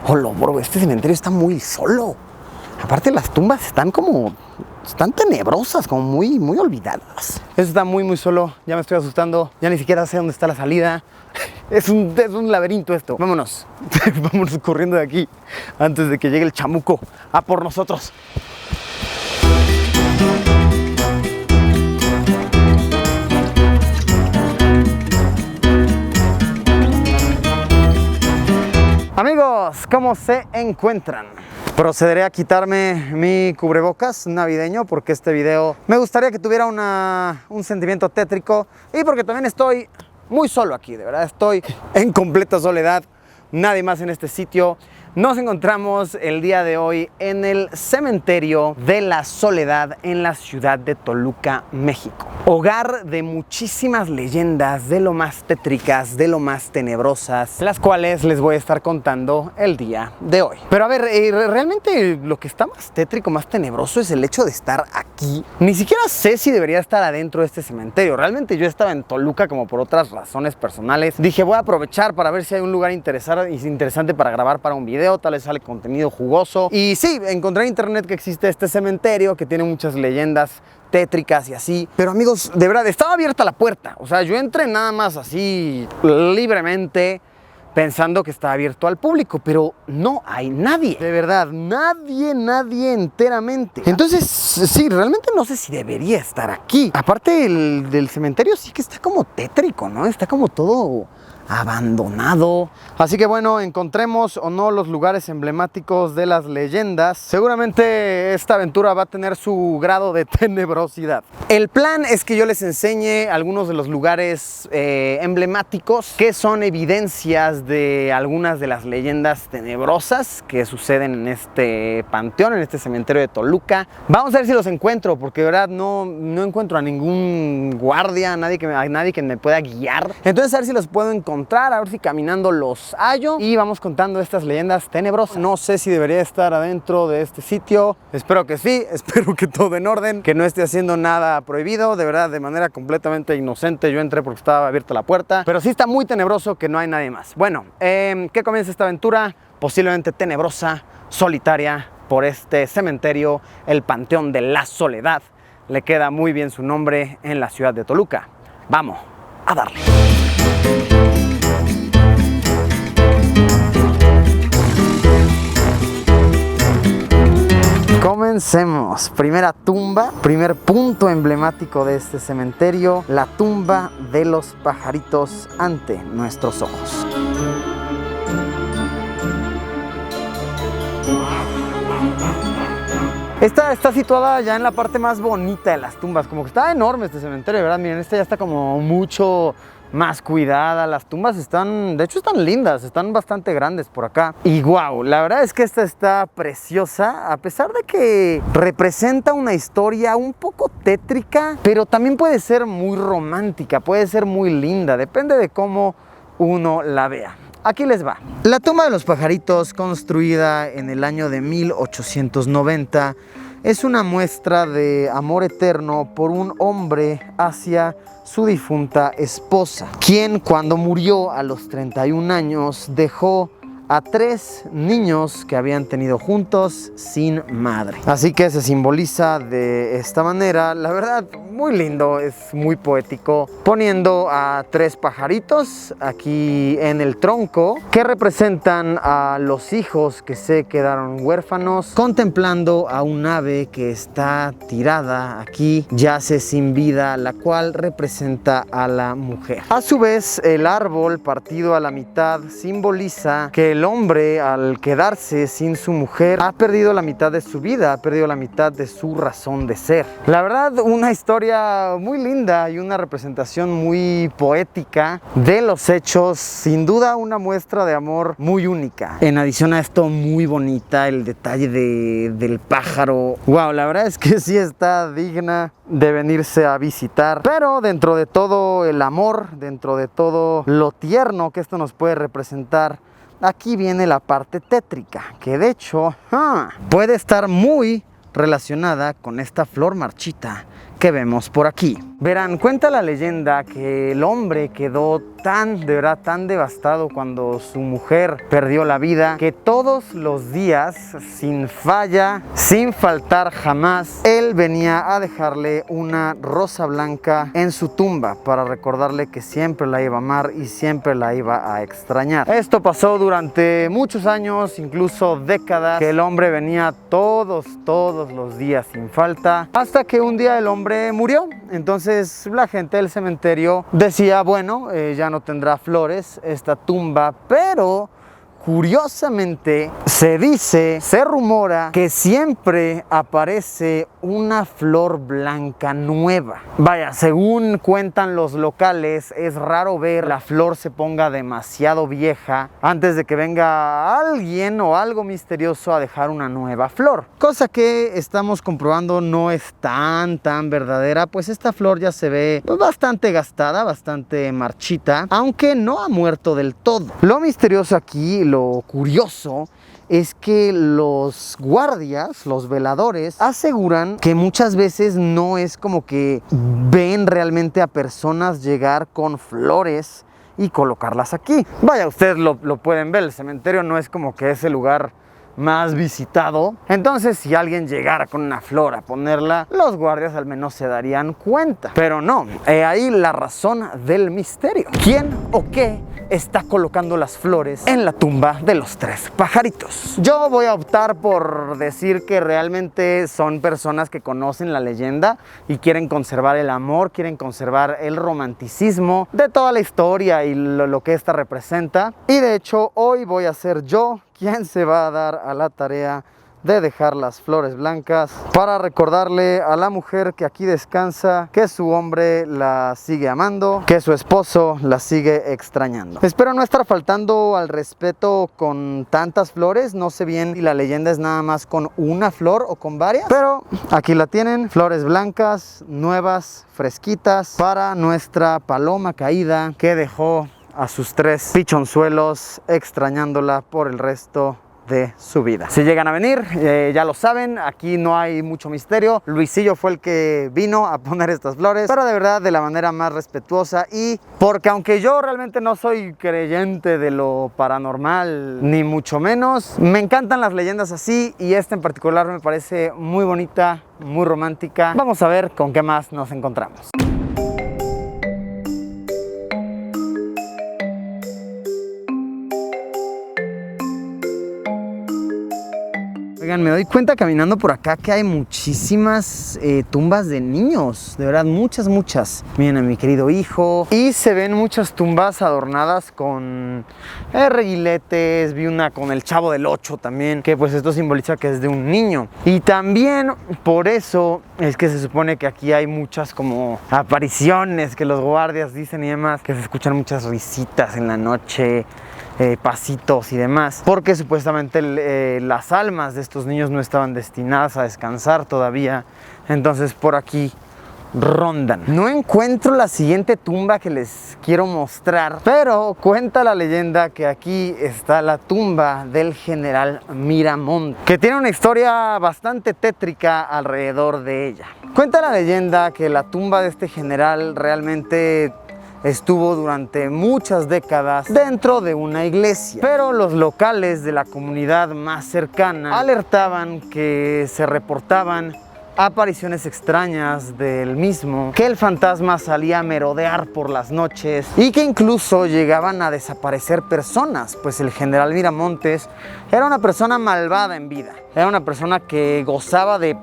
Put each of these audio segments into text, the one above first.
Hola, bro, este cementerio está muy solo. Aparte las tumbas están tenebrosas, como muy olvidadas. Esto está muy solo, ya me estoy asustando, ya ni siquiera sé dónde está la salida. Es un laberinto esto. Vámonos, vámonos corriendo de aquí antes de que llegue el chamuco a por nosotros. Amigos, ¿cómo se encuentran? Procederé a quitarme mi cubrebocas navideño porque este video me gustaría que tuviera un sentimiento tétrico y porque también estoy muy solo aquí, de verdad estoy en completa soledad, nadie más en este sitio. Nos encontramos el día de hoy en el cementerio de la Soledad en la ciudad de Toluca, México. Hogar de muchísimas leyendas, de lo más tétricas, de lo más tenebrosas, las cuales les voy a estar contando el día de hoy. Pero a ver, realmente lo que está más tétrico, más tenebroso es el hecho de estar aquí. Ni siquiera sé si debería estar adentro de este cementerio. Realmente yo estaba en Toluca como por otras razones personales. Dije, voy a aprovechar para ver si hay un lugar interesante para grabar para un video. Tal vez sale contenido jugoso. Y sí, encontré en internet que existe este cementerio que tiene muchas leyendas tétricas y así. Pero amigos, de verdad, estaba abierta la puerta. O sea, yo entré nada más así libremente pensando que estaba abierto al público, pero no hay nadie. De verdad, nadie enteramente. Entonces, sí, realmente no sé si debería estar aquí. Aparte del cementerio sí que está como tétrico, ¿no? Está como todo abandonado. Así que bueno, encontremos o no los lugares emblemáticos de las leyendas, seguramente esta aventura va a tener su grado de tenebrosidad. El plan es que yo les enseñe algunos de los lugares emblemáticos que son evidencias de algunas de las leyendas tenebrosas que suceden en este panteón, en este cementerio de Toluca. Vamos a ver si los encuentro, porque de verdad no encuentro a ningún guardia, a nadie que me pueda guiar. Entonces a ver si los puedo encontrar, a ver si caminando los hallo y vamos contando estas leyendas tenebrosas. No sé si debería estar adentro de este sitio, espero que sí, espero que todo en orden, que no esté haciendo nada prohibido. De verdad, de manera completamente inocente yo entré porque estaba abierta la puerta, pero sí está muy tenebroso que no hay nadie más. Bueno, ¿qué comienza esta aventura? Posiblemente tenebrosa, solitaria, por este cementerio, el Panteón de la Soledad. Le queda muy bien su nombre en la ciudad de Toluca. Vamos a darle. Comencemos. Primera tumba, primer punto emblemático de este cementerio, la tumba de los pajaritos ante nuestros ojos. Esta está situada ya en la parte más bonita de las tumbas, como que está enorme este cementerio, ¿verdad? Miren, esta ya está como mucho más cuidada. Las tumbas están, de hecho están lindas, están bastante grandes por acá. Y wow, la verdad es que esta está preciosa, a pesar de que representa una historia un poco tétrica, pero también puede ser muy romántica, puede ser muy linda, depende de cómo uno la vea. Aquí les va. La tumba de los pajaritos, construida en el año de 1890, es una muestra de amor eterno por un hombre hacia su difunta esposa, quien cuando murió a los 31 años dejó a 3 niños que habían tenido juntos sin madre. Así que se simboliza de esta manera. La verdad, muy lindo, es muy poético, poniendo a 3 pajaritos aquí en el tronco que representan a los hijos que se quedaron huérfanos, contemplando a un ave que está tirada aquí, yace sin vida, la cual representa a la mujer. A su vez, el árbol partido a la mitad simboliza que el hombre, al quedarse sin su mujer, ha perdido la mitad de su vida, ha perdido la mitad de su razón de ser. La verdad, una historia muy linda y una representación muy poética de los hechos, sin duda una muestra de amor muy única. En adición a esto, muy bonita el detalle del pájaro. Wow, la verdad es que sí está digna de venirse a visitar, pero dentro de todo el amor, dentro de todo lo tierno que esto nos puede representar, aquí viene la parte tétrica, que de hecho puede estar muy relacionada con esta flor marchita que vemos por aquí. Verán, cuenta la leyenda que el hombre quedó de verdad tan devastado cuando su mujer perdió la vida, que todos los días, sin falla, sin faltar jamás, él venía a dejarle una rosa blanca en su tumba para recordarle que siempre la iba a amar y siempre la iba a extrañar. Esto pasó durante muchos años, incluso décadas, que el hombre venía todos los días sin falta, hasta que un día el hombre murió. Entonces la gente del cementerio decía, bueno, ya no tendrá flores esta tumba, pero curiosamente se rumora que siempre aparece una flor blanca nueva. Vaya, según cuentan los locales, es raro ver la flor se ponga demasiado vieja antes de que venga alguien o algo misterioso a dejar una nueva flor. Cosa que estamos comprobando no es tan verdadera, pues esta flor ya se ve bastante gastada, bastante marchita, aunque no ha muerto del todo. Lo misterioso aquí, lo curioso, es que los guardias, los veladores, aseguran que muchas veces no es como que ven realmente a personas llegar con flores y colocarlas aquí. Vaya, ustedes lo pueden ver, el cementerio no es como que ese lugar más visitado. Entonces, si alguien llegara con una flor a ponerla, los guardias al menos se darían cuenta. Pero no, ahí la razón del misterio. ¿Quién o qué está colocando las flores en la tumba de los tres pajaritos? Yo voy a optar por decir que realmente son personas que conocen la leyenda y quieren conservar el amor, quieren conservar el romanticismo de toda la historia y lo que esta representa. Y de hecho, hoy voy a ser yo quien se va a dar a la tarea de dejar las flores blancas para recordarle a la mujer que aquí descansa que su hombre la sigue amando, que su esposo la sigue extrañando. Espero no estar faltando al respeto con tantas flores. No sé bien si la leyenda es nada más con una flor o con varias, pero aquí la tienen, flores blancas, nuevas, fresquitas, para nuestra paloma caída que dejó a sus tres pichonzuelos extrañándola por el resto de su vida. Si llegan a venir, ya lo saben, aquí no hay mucho misterio. Luisillo fue el que vino a poner estas flores, pero de verdad de la manera más respetuosa, y porque aunque yo realmente no soy creyente de lo paranormal, ni mucho menos, me encantan las leyendas así, y esta en particular me parece muy bonita, muy romántica. Vamos a ver con qué más nos encontramos. Oigan, me doy cuenta caminando por acá que hay muchísimas tumbas de niños, de verdad, muchas. Miren a mi querido hijo, y se ven muchas tumbas adornadas con reguiletes. Vi una con el Chavo del 8 también, que pues esto simboliza que es de un niño. Y también por eso es que se supone que aquí hay muchas como apariciones que los guardias dicen y demás, que se escuchan muchas risitas en la noche, pasitos y demás, porque supuestamente las almas de estos niños no estaban destinadas a descansar todavía. Entonces por aquí rondan. No encuentro la siguiente tumba que les quiero mostrar, pero cuenta la leyenda que aquí está la tumba del general Miramontes, que tiene una historia bastante tétrica alrededor de ella. Cuenta la leyenda que la tumba de este general realmente estuvo durante muchas décadas dentro de una iglesia, pero los locales de la comunidad más cercana alertaban que se reportaban apariciones extrañas del mismo, que el fantasma salía a merodear por las noches y que incluso llegaban a desaparecer personas, pues el general Miramontes era una persona malvada en vida, era una persona que gozaba de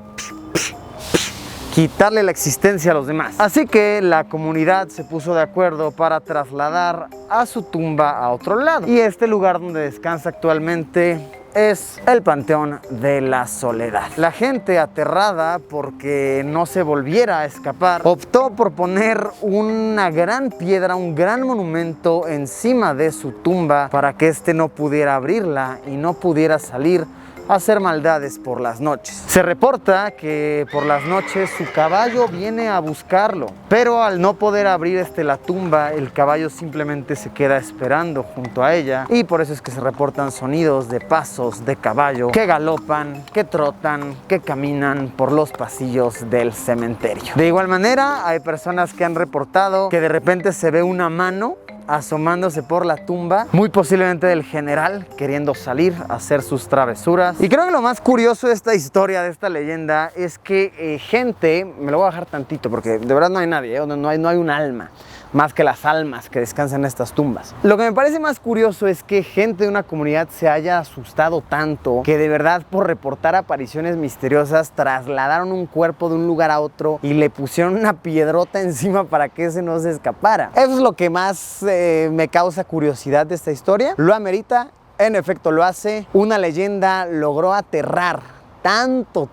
quitarle la existencia a los demás. Así que la comunidad se puso de acuerdo para trasladar a su tumba a otro lado, y este lugar donde descansa actualmente es el Panteón de la Soledad. La gente, aterrada porque no se volviera a escapar, optó por poner una gran piedra, un gran monumento encima de su tumba para que éste no pudiera abrirla y no pudiera salir a hacer maldades por las noches. Se reporta que por las noches su caballo viene a buscarlo, pero al no poder abrir la tumba, el caballo simplemente se queda esperando junto a ella, y por eso es que se reportan sonidos de pasos de caballo que galopan, que trotan, que caminan por los pasillos del cementerio. De igual manera, hay personas que han reportado que de repente se ve una mano asomándose por la tumba, muy posiblemente del general, queriendo salir a hacer sus travesuras. Y creo que lo más curioso de esta historia, de esta leyenda, es que gente, me lo voy a bajar tantito porque de verdad no hay nadie, no hay un alma, más que las almas que descansan en estas tumbas. Lo que me parece más curioso es que gente de una comunidad se haya asustado tanto que de verdad por reportar apariciones misteriosas trasladaron un cuerpo de un lugar a otro y le pusieron una piedrota encima para que ese no se escapara. Eso es lo que más me causa curiosidad de esta historia. Lo amerita, en efecto lo hace. Una leyenda logró aterrar tanto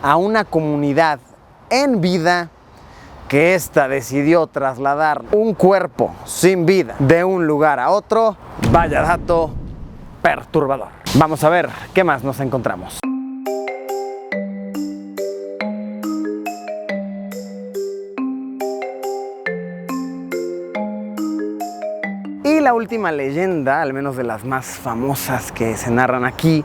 a una comunidad en vida que ésta decidió trasladar un cuerpo sin vida de un lugar a otro. Vaya dato perturbador. Vamos a ver qué más nos encontramos. Y la última leyenda, al menos de las más famosas que se narran aquí,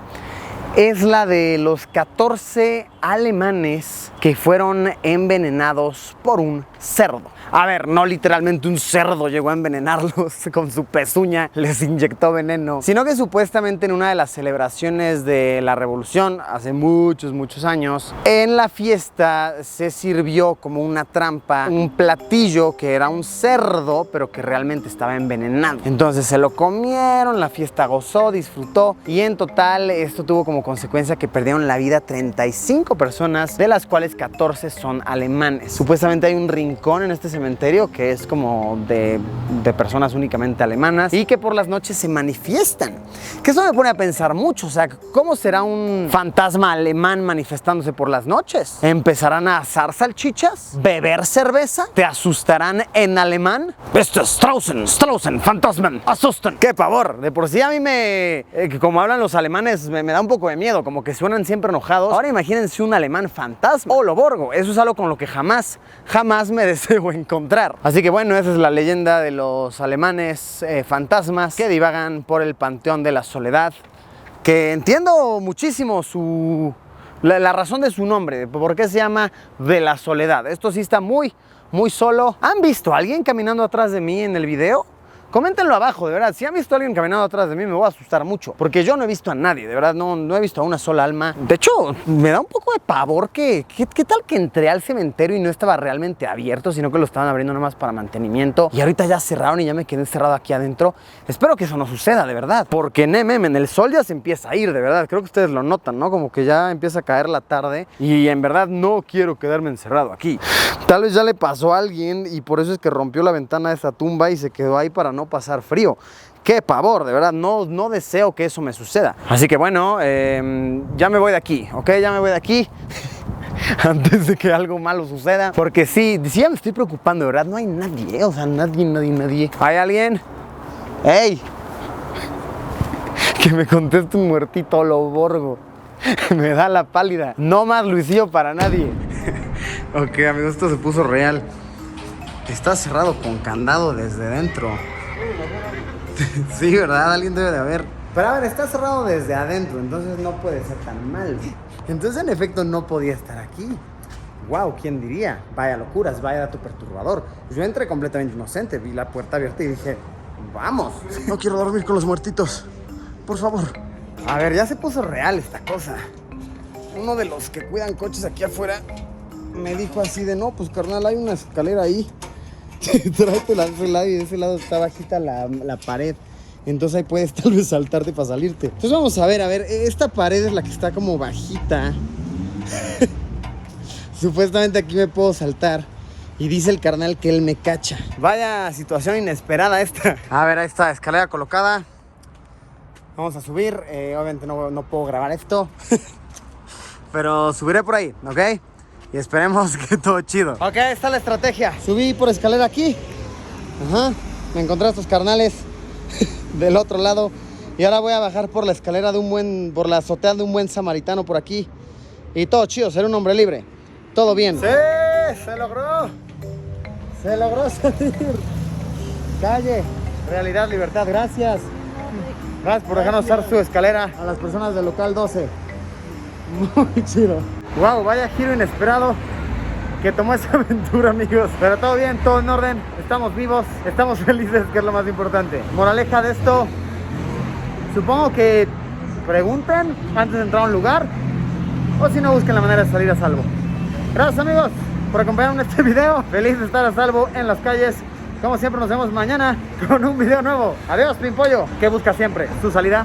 es la de los 14 alemanes que fueron envenenados por un cerdo. A ver, no literalmente un cerdo llegó a envenenarlos con su pezuña, les inyectó veneno, sino que supuestamente en una de las celebraciones de la Revolución, hace muchos años, en la fiesta se sirvió como una trampa un platillo que era un cerdo, pero que realmente estaba envenenado. Entonces se lo comieron, la fiesta gozó, disfrutó, y en total esto tuvo como consecuencia que perdieron la vida 35 personas, de las cuales 14 son alemanes. Supuestamente hay un rincón en este cementerio que es como de personas únicamente alemanas y que por las noches se manifiestan. Que eso me pone a pensar mucho, o sea, ¿cómo será un fantasma alemán manifestándose por las noches? ¿Empezarán a asar salchichas? ¿Beber cerveza? ¿Te asustarán en alemán? Esto es Straußen, Fantasmen, asusten. ¡Qué pavor! De por sí a mí como hablan los alemanes, me da un poco de miedo, como que suenan siempre enojados. Ahora imagínense un alemán fantasma o loborgo. Eso es algo con lo que jamás me deseo encontrar. Así que bueno, esa es la leyenda de los alemanes fantasmas que divagan por el Panteón de la Soledad, que entiendo muchísimo la razón de su nombre, por qué se llama de la Soledad. Esto sí está muy solo. ¿Han visto a alguien caminando atrás de mí en el video? Coméntenlo abajo, de verdad. Si han visto a alguien caminando atrás de mí, me voy a asustar mucho, porque yo no he visto a nadie, de verdad, no he visto a una sola alma. De hecho, me da un poco de pavor ¿qué tal que entré al cementerio y no estaba realmente abierto, sino que lo estaban abriendo nomás para mantenimiento, y ahorita ya cerraron y ya me quedé encerrado aquí adentro? Espero que eso no suceda, de verdad, porque en el sol ya se empieza a ir, de verdad. Creo que ustedes lo notan, ¿no? Como que ya empieza a caer la tarde y en verdad no quiero quedarme encerrado aquí. Tal vez ya le pasó a alguien y por eso es que rompió la ventana de esta tumba y se quedó ahí para no pasar frío. ¡Qué pavor! De verdad, no deseo que eso me suceda. Así que bueno, ya me voy de aquí, ¿ok? Ya me voy de aquí antes de que algo malo suceda. Porque sí, ya me estoy preocupando, de verdad. No hay nadie, o sea, nadie. ¿Hay alguien? ¡Ey! Que me conteste un muertito loborgo. Me da la pálida. No más Luisillo para nadie. Ok, amigos, esto se puso real. Está cerrado con candado desde dentro. Sí, ¿verdad? Alguien debe de haber. Pero a ver, está cerrado desde adentro, entonces no puede ser tan mal. Entonces, en efecto, no podía estar aquí. Wow, ¿quién diría? Vaya locuras, vaya dato perturbador. Yo entré completamente inocente, vi la puerta abierta y dije, vamos. No quiero dormir con los muertitos, por favor. A ver, ya se puso real esta cosa. Uno de los que cuidan coches aquí afuera me dijo así de, no, pues carnal, hay una escalera ahí. Tráetela de ese lado, y de ese lado está bajita la pared. Entonces ahí puedes tal vez saltarte para salirte. Entonces vamos a ver, esta pared es la que está como bajita. Supuestamente aquí me puedo saltar. Y dice el carnal que él me cacha. Vaya situación inesperada esta. A ver, ahí está, escalera colocada. Vamos a subir, obviamente no puedo grabar esto. Pero subiré por ahí, ¿ok? Y esperemos que todo chido. Ok, ahí está la estrategia. Subí por escalera aquí. Ajá. Me encontré a estos carnales del otro lado. Y ahora voy a bajar por la escalera por la azotea de un buen samaritano por aquí. Y todo chido, ser un hombre libre. Todo bien. ¡Sí! ¡Se logró! ¡Se logró salir! Calle, realidad, libertad. Gracias. Gracias por dejarnos usar su escalera. A las personas del local 12. Muy chido. Wow, vaya giro inesperado que tomó esa aventura, amigos. Pero todo bien, todo en orden. Estamos vivos, estamos felices, que es lo más importante. Moraleja de esto: supongo que pregunten antes de entrar a un lugar, o si no, busquen la manera de salir a salvo. Gracias, amigos, por acompañarme en este video. Feliz de estar a salvo en las calles. Como siempre, nos vemos mañana con un video nuevo. Adiós, Pimpollo, que busca siempre su salida